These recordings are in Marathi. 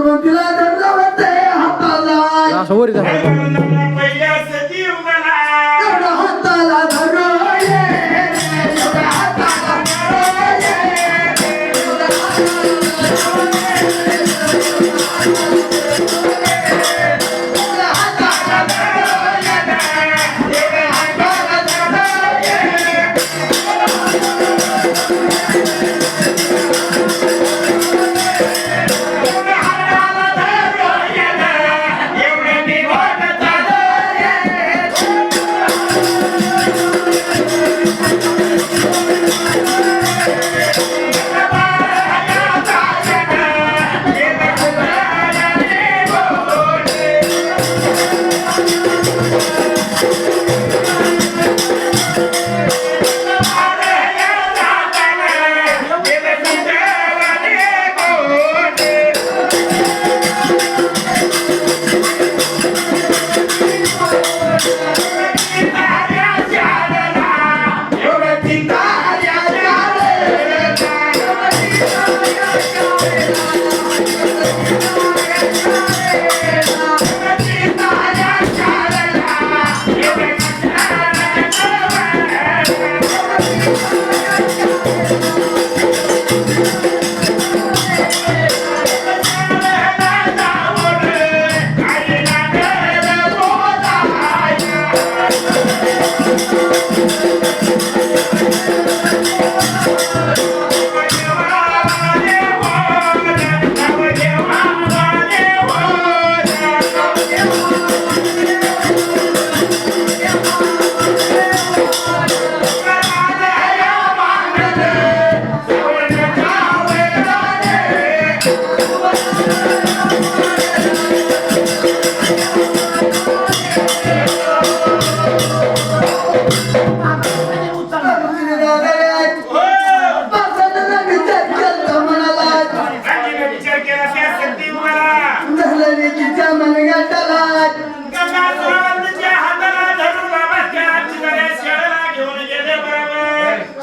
सुरुवातीला दर्जावते हाताला वरी जा पहिल्या सती उगला एवढा हाताला धरो ये एवढा हाताला धरो ये एवढा हाताला धरो ये एवढा हाताला धरो ये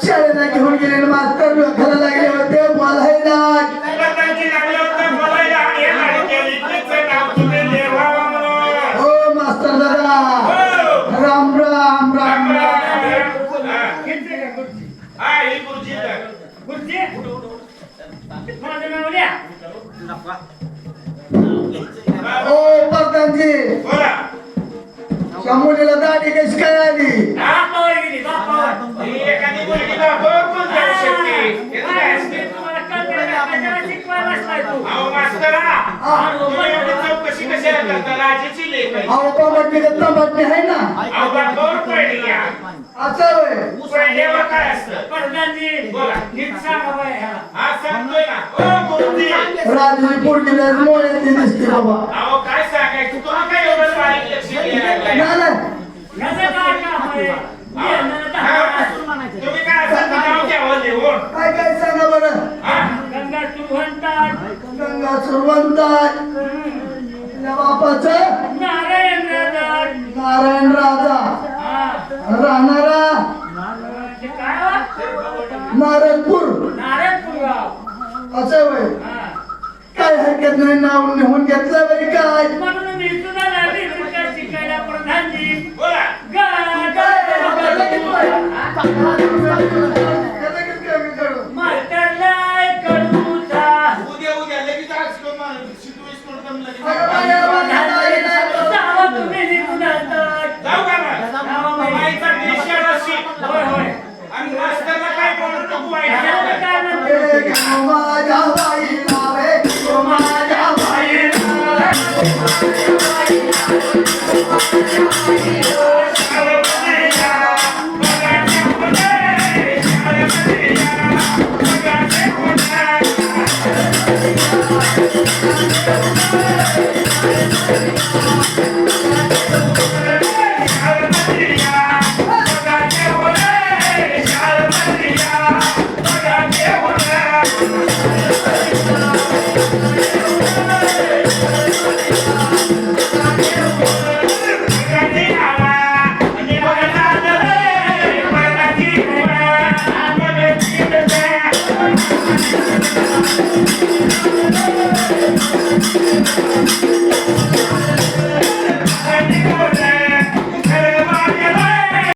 शाळेला घेऊन गेले मास्तर घरा लागले होते बोलायला हो मास्तर दादा राम राम राम ओ प्रधानजी मुलीला दाढी कशी काय आली अहो बाबांची बातमी आहे ना असं होय राजूची पोरगीला मोळ्याची दिसते बाबा काय सांगायचं तुला काय एवढं बारीक लक्ष द्यायला तुम्ही काय असं नाव घ्यावं देऊन काय काय सांगा बरं गंगा सुरवंतात गंगा सुरवंतात आपल्या बापाचं नारायण राजा नारायण राजा राहणारा नारायणपूर नारायणपूर गाव असं होय काय हरकत नाही नाव लिहून घेतलं बरी काय म्हणून मी सुद्धा लागली विचार शिकायला प्रधानजी बोला म्हातारला कडूचा उद्या उद्या लगेच आज शिकवीस करतो लगेच जावा तुम्ही निघून जातात जाऊ का ना माईचा निश्चय अशी होय होय आणि मास्तरला काय बोलू नको वाईट काय म्हणतो माझ्या बाईला रे माझ्या बाईला